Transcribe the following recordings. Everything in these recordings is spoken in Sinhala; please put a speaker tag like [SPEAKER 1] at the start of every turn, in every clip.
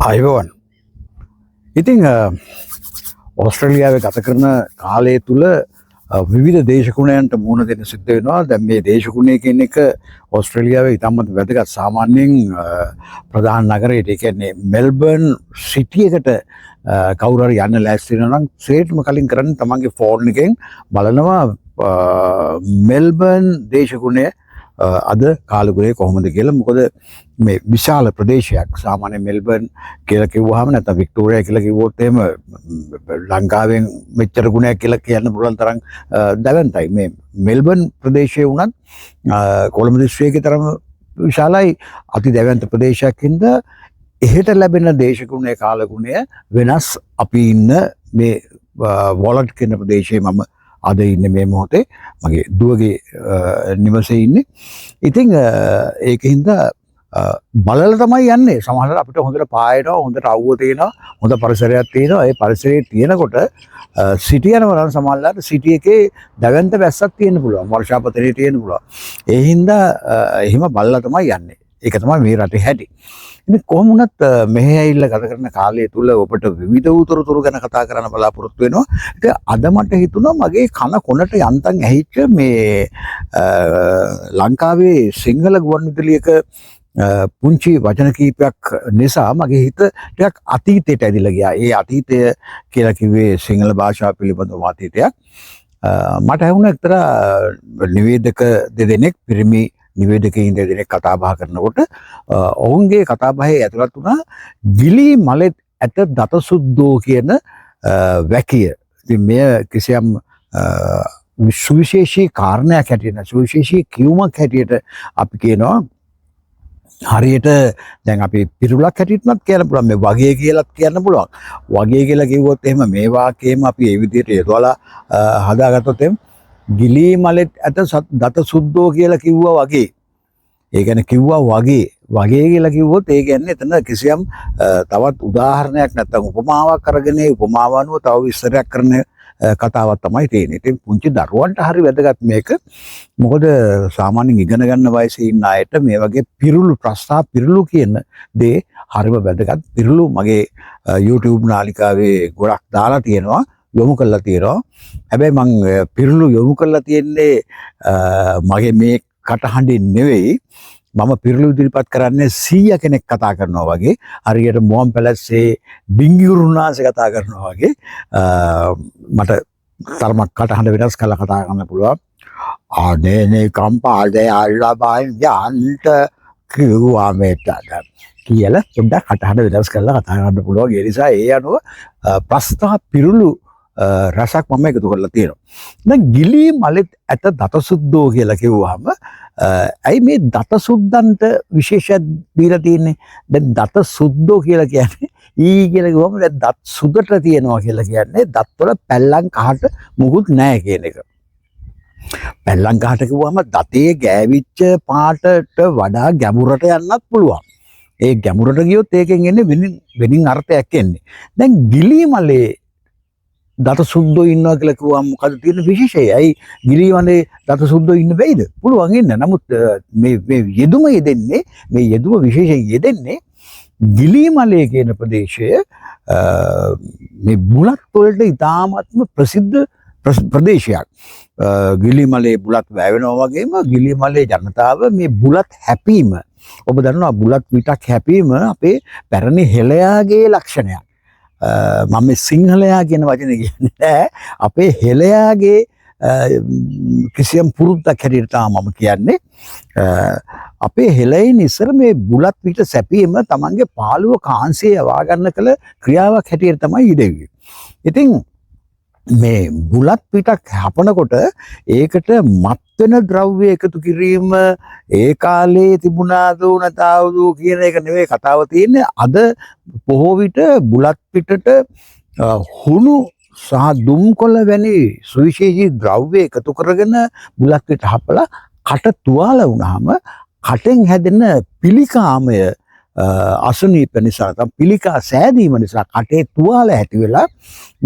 [SPEAKER 1] අයිබෝන් ඉතිං ඔස්ට්‍රලියාව ගත කරන කාලය තුළ විවිධ දේශකුණයන්ට මුණ දෙන සිද්ධ වෙනවා. දැන් මේ දේශකුණය කියන එක ඔස්ට්‍රේලියාවේ ඉතාමත් වැදගත්. සාමාන්‍යයෙන් ප්‍රධාන නගරයට, ඒ කියන්නේ මෙල්බර්න් සිටි එකට කවුරු හරි යන්න ලෑස්ති වෙනවා නම් ස්ට්‍රේට්ම කලින් කරන්නේ තමන්ගේ ෆෝන් එකෙන් බලනවා මෙල්බර්න් දේශකුණය අද කාලගුණේ කොහොමද කියලා. මොකද මේ විශාල ප්‍රදේශයක්. සාමාන්‍ය මෙල්බර්න් කියලා කිව්වහම නැත්නම් වික්ටෝරියා කියලා කිව්වොත් එහෙම ලංකාවෙන් මෙච්චර ගුණයක් කියලා කියන්න පුළුවන් තරම් දැවැන්තයි. මේ මෙල්බර්න් ප්‍රදේශයේ වුණත් කොළඹ දිස්ත්‍රික්කයේ තරම විශාලයි, අති දැවැන්ත ප්‍රදේශයක් හින්දා එහෙට ලැබෙන දේශගුණයේ කාලගුණය වෙනස්. අපි ඉන්න මේ වොලට් කියන ප්‍රදේශයේ මම අද ඉන්නේ මේ මොහොතේ මගේ දුවගේ නිවසේ ඉන්නේ. ඉතින් ඒකින්ද බලලා තමයි යන්නේ. සමහරවිට අපිට හොඳට පායනවා, හොඳට අවුව තියෙනවා, හොඳ පරිසරයක් තියෙනවා. ඒ පරිසරයේ තියෙනකොට සිටි යනවා නම් සමහරවිට සිටි එකේ දැවැන්ත වැස්සක් තියෙන්න පුළුවන්, වර්ෂාපතනය තියෙන්න පුළුවන්. ඒ හින්දා එහෙම බලලා තමයි යන්නේ. ඒක තමයි මේ රටේ හැටි. ඉතින් කොහොම වුණත් මෙහෙ ඇවිල්ලා ගත කරන කාලය තුල ඔබට විවිධ උතුරු ගැන කතා කරන්න බලාපොරොත්තු වෙනවා. ඉතින් අද මට හිතුණා මගේ කන කොනට යන්තම් ඇහිච්ච මේ ලංකාවේ සිංහල ගුවන්විදුලියක පුංචි වචන කීපයක් නිසා මගේ හිත ටිකක් අතීතයට ඇදිලා ගියා. ඒ අතීතය කියලා කිව්වේ සිංහල භාෂාව පිළිබඳව අතීතයක්. මට ඇහුණා එක්තරා නිවේදක දෙදෙනෙක්, පිරිමි නිවේදකයින් දෙදෙනෙක් කතා බහ කරනකොට ඔවුන්ගේ කතා බහේ ඇතුළත් වුණා ගිලී මලෙත් ඇත දත සුද්දෝ කියන වැකිය. ඉතින් මෙය කිසියම් සුවිශේෂී කාරණයක් හැටියට, සුවිශේෂී කියුමක් හැටියට අපි කියනවා. හරියට දැන් අපි පිරුලක් හැටියටත් කියන්න පුළුවන්, මේ වගේ කියලාත් කියන්න පුළුවන්. වගේ කියලා කිව්වොත් එහෙම මේ වාක්‍යෙම අපි ඒ විදිහට යොදවලා හදාගත්තොත් එහෙම ගිලී මලෙත් ඇත දත සුද්දෝ කියලා කිව්වා වගේ. ඒ කියන්නේ කිව්වා වගේ කියලා කිව්වොත් ඒ කියන්නේ එතන කිසියම් තවත් උදාහරණයක් නැත්නම් උපමාවක් අරගෙන උපමාව අනුව තව විස්තරයක් කරන කතාවක් තමයි තියෙන්නේ. ඉතින් පුංචි දරුවන්ට හරි වැදගත් මේක. මොකද සාමාන්‍යයෙන් ඉගෙන ගන්න වයසේ ඉන්න අයට මේ වගේ පිරුළු ප්‍රස්තාව පිරුළු කියන දේ හරිම වැදගත්. පිරුළු මගේ YouTube නාලිකාවේ ගොඩක් දාලා තියෙනවා, යොමු කරලා තියෙනවා. හැබැයි මම පිරුළු යොමු කරලා තියෙන්නේ මගේ මේ කටහඬින් නෙවෙයි. මම පිරුළු ඉදිරිපත් කරන්නේ 100 කෙනෙක් කතා කරනවා වගේ. හරියට මොහොන් පැලස්සේ බිංගිරුණාසේ කතා කරනවා වගේ. මට තරමක් කටහඬ වෙනස් කරලා කතා කරන්න පුළුවන්. අනේ කම්පාදේ අල්ලබයින් යන්ට කිව්වා මෙතන කියලා පොඩ්ඩක් කටහඬ වෙනස් කරලා කතා කරන්න පුළුවන්. ඒ නිසා ඒ අනුව ප්‍රස්තාව පිරුළු රසක් මම එකතු කරලා තියෙනවා. දැන් ගිලී මලෙත් ඇත දත සුද්දෝ කියලා කිව්වහම ඇයි මේ දත සුද්දන්ට විශේෂයක් දීලා තියෙන්නේ? දැන් දත සුද්දෝ කියලා කියන්නේ ඊ කියලා කිව්වම දැන් දත් සුදට තියෙනවා කියලා කියන්නේ දත් වල පැල්ලම් කහට මුකුත් නැහැ කියන එක. පැල්ලම් කහට කිව්වම දතේ ගෑවිච්ච පාටට වඩා ගැඹුරට යන්නත් පුළුවන්. ඒ ගැඹුරට ගියොත් ඒකෙන් එන්නේ වෙනින් අර්ථයක් එන්නේ. දැන් ගිලී මලේ දත සුද්දෝ ඉන්නවා කියලා කිව්වම මොකද තියෙන විශේෂය? ඇයි ගිලී මලේ දත සුද්දෝ ඉන්න බැයිද? පුළුවන් ඉන්න. නමුත් මේ යෙදුම යෙදෙන්නේ, මේ යෙදුම විශේෂයෙන් යෙදෙන්නේ ගිලී මලේ කියන ප්‍රදේශය මේ බුලත් වලට ඉතාමත්ම ප්‍රසිද්ධ ප්‍රදේශයක්. ගිලී මලේ බුලත් වැවෙනවා වගේම ගිලී මලේ ජනතාව මේ බුලත් හැපීම, ඔබ දන්නවා බුලත් විටක් හැපීම අපේ පැරණි හෙළයාගේ ලක්ෂණයක්. මම සිංහලයා කියන වචනේ කියන්නේ නැහැ. අපේ හෙළයාගේ කිසියම් පුරුද්දක් හැටියට තමයි මම කියන්නේ. අපේ හෙළයින් ඉස්සර මේ බුලත් විට සැපීම තමන්ගේ පාළුව කාන්සිය යවා ගන්න කළ ක්‍රියාවක් හැටියට තමයි ඉදෙව්වේ. ඉතින් මේ බුලත් පිටක් හපනකොට ඒකට මත් වෙන ද්‍රව්‍ය එකතු කිරීම ඒ කාලේ තිබුණාද නැතාවද කියන එක නෙවෙයි කතාව තියෙන්නේ. අද බොහෝ විට බුලත් පිටට හුණු සහ දුම්කොළ වැනි සුවිශේෂී ද්‍රව්‍ය එකතු කරගෙන බුලත් පිට හපලා කට තුවාල වුණාම කටෙන් හැදෙන පිළිකාමය අසනීප නිසා නැත්නම් පිළිකා සෑදීම නිසා කටේ තුවාල ඇති වෙලා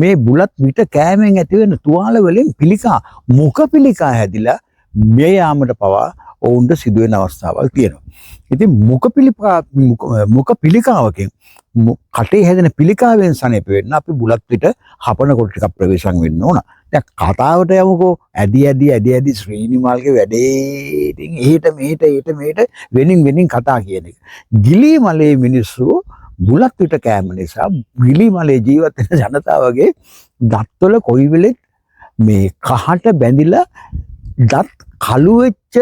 [SPEAKER 1] මේ බුලත් විට කෑමෙන් ඇති වෙන තුවාල වලින් පිළිකා මුඛ පිළිකා හැදිලා මේ යාමට පවා ඔවුන්ට සිදුවෙන අවස්ථාවල් තියෙනවා. ඉතින් මුඛ පිළිකාවකින් කටේ හැදෙන පිළිකාවෙන් සනීප වෙන්න අපි බුලත් පිට හපනකොට ටිකක් ප්‍රවේශම් වෙන්න ඕන. දැන් කතාවට යමුකෝ ඇදි ශ්‍රීනිමාල්ගේ වැඩේ ඉතින් එහෙට මෙහෙට වෙනින් කතා කියන එක. ගිලී මලේ මිනිස්සු බුලත් පිට කෑම නිසා ගිලී මලේ ජීවත් වෙන ජනතාවගේ දත්වල කොයි වෙලෙත් මේ කහට බැඳිලා දත් කළු වෙච්ච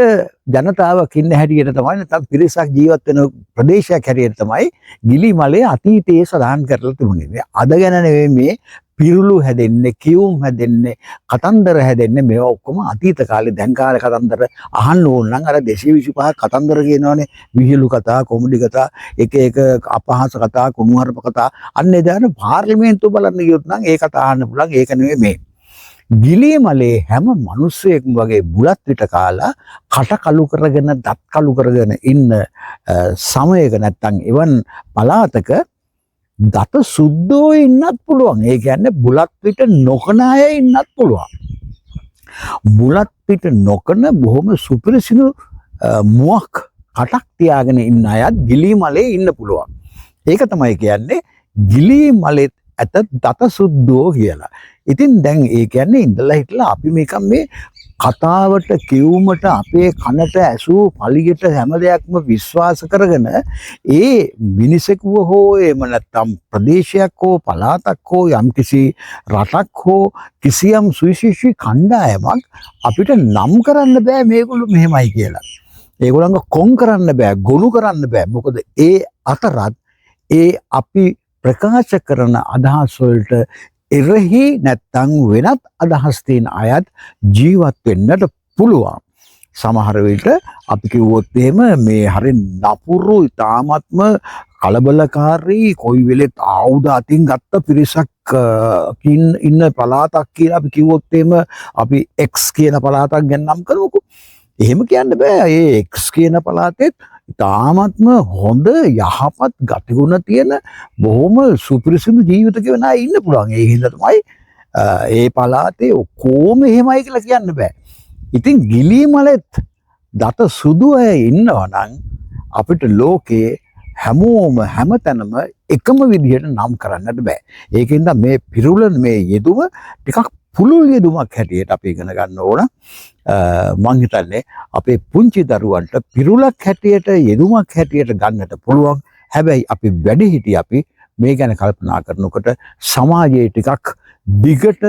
[SPEAKER 1] ජනතාවක් ඉන්න හැටියට තමයි නැත්නම් පිරිසක් ජීවත් වෙන ප්‍රදේශයක් හැටියට තමයි ගිලි මලේ අතීතයේ සඳහන් කරලා තිබුණේ. අද ගැන නෙවෙයි මේ පිරුළු හැදෙන්නේ, කියුම් හැදෙන්නේ, කතන්දර හැදෙන්නේ මේවා ඔක්කොම අතීත කාලේ. දැන් කාලේ කතන්දර අහන්න ඕන නම් අර 225 කතන්දර කියනවනේ. විහිළු කතා, කොමඩි කතා, එක අපහාස කතා, කුණුහරුප කතා. අන්න එදාන පාර්ලිමේන්තුව බලන්න ගියොත් නම් ඒ කතා අහන්න පුළුවන්. ඒක නෙවෙයි මේ. ගිලී මලේ හැම මිනිස්සෙක්ම වගේ බුලත් විට කාලා කට කළු කරගෙන දත් කළු කරගෙන ඉන්න සමයක නැත්තම් එවන් පළාතක දත සුද්ධෝ ඉන්නත් පුළුවන්. ඒ කියන්නේ බුලත් පිට නොකන අය ඉන්නත් පුළුවන්. බුලත් පිට නොකන බොහොම සුපිරිසිදු මුවක් කටක් තියාගෙන ඉන්න අයත් ගිලී මලේ ඉන්න පුළුවන්. ඒක තමයි කියන්නේ ගිලී මලෙත් ඇත දත සුද්ධෝ කියලා. ඉතින් දැන් ඒ කියන්නේ ඉඳලා හිටලා අපි මේ කතාවට කියුමට අපේ කනට ඇසූ පළියට හැම දෙයක්ම විශ්වාස කරගෙන ඒ මිනිසෙකුව හෝ එහෙම නැත්නම් ප්‍රදේශයක් හෝ පළාතක් හෝ යම්කිසි රටක් හෝ කිසියම් සුවිශේෂී කණ්ඩායමක් අපිට නම් කරන්න බෑ මේගොල්ලෝ මෙහෙමයි කියලා. ඒගොල්ලන්ව කොන් කරන්න බෑ, ගොනු කරන්න බෑ. මොකද ඒ අතරත් ඒ අපි ප්‍රකාශ කරන අදහස් වලට එරෙහි නැත්තම් වෙනත් අදහස් තියෙන අයත් ජීවත් වෙන්නට පුළුවන්. සමහර විට අපි කිව්වොත් එහෙම මේ හරි නපුරු ඉතාමත්ම කලබලකාරී කොයි වෙලෙත් ආයුධ අතින් ගත්ත පිරිසක් ඉන්න පළාතක් කියලා අපි කිව්වොත් එහෙම අපි X කියන පළාතක් ගැන නම් කරමුකෝ. එහෙම කියන්න බෑ. ඒ X කියන පළාතෙත් ඉතාමත්ම හොඳ යහපත් ගතිගුණ තියෙන බොහොම සුපිරිසිදු ජීවිත ගෙවන අය ඉන්න පුළුවන්. ඒ හින්දා තමයි ඒ පළාතේ ඔක්කොම එහෙමයි කියලා කියන්න බෑ. ඉතින් ගිලී මලෙත් දත සුදු අය ඉන්නවා නම් අපිට ලෝකේ හැමෝම හැමතැනම එකම විදිහට නම් කරන්නට බෑ. ඒකින්ද මේ පිරුළන මේ යෙදුම ටිකක් පුළුල් යෙදුමක් හැටියට අපි ඉගෙන ගන්න ඕන. මං හිතන්නේ අපේ පුංචි දරුවන්ට පිරුලක් හැටියට යෙදුමක් හැටියට ගන්නට පුළුවන්. හැබැයි අපි වැඩිහිටි අපි මේ ගැන කල්පනා කරනකොට සමාජයේ ටිකක් දිගට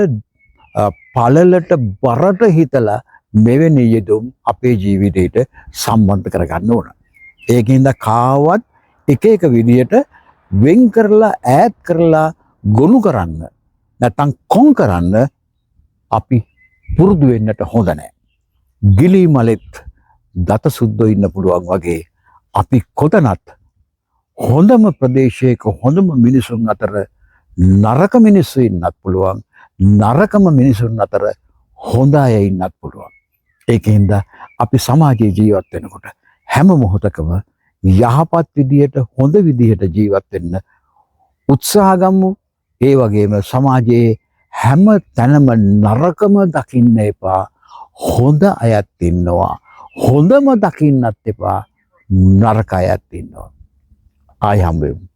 [SPEAKER 1] පළලට බරට හිතලා මෙවැනි යෙදුම් අපේ ජීවිතයට සම්බන්ධ කරගන්න ඕන. ඒකින්ද කාවත් එක විදියට වෙන් කරලා ඈත් කරලා ගොනු කරන්න නැත්නම් කොන් කරන්න අපි පුරුදු වෙන්නට හොඳ නැහැ. ගිලී මලෙත් දත සුද්ධෝ ඉන්න පුළුවන් වගේ අපි කොතනත් හොඳම ප්‍රදේශයක හොඳම මිනිසුන් අතර නරක මිනිස්සු ඉන්නත් පුළුවන්. නරකම මිනිසුන් අතර හොඳ අය ඉන්නත් පුළුවන්. ඒකින්ද අපි සමාජයේ ජීවත් වෙනකොට හැම මොහොතකම යහපත් විදියට හොඳ විදියට ජීවත් වෙන්න උත්සාහ ගමු. ඒ වගේම සමාජයේ හැම තැනම නරකම දකින්න එපා. හොඳ අයත් ඉන්නවා. හොඳම දකින්නත් එපා. නරක අයත් ඉන්නවා. ආයි හම්බෙමු.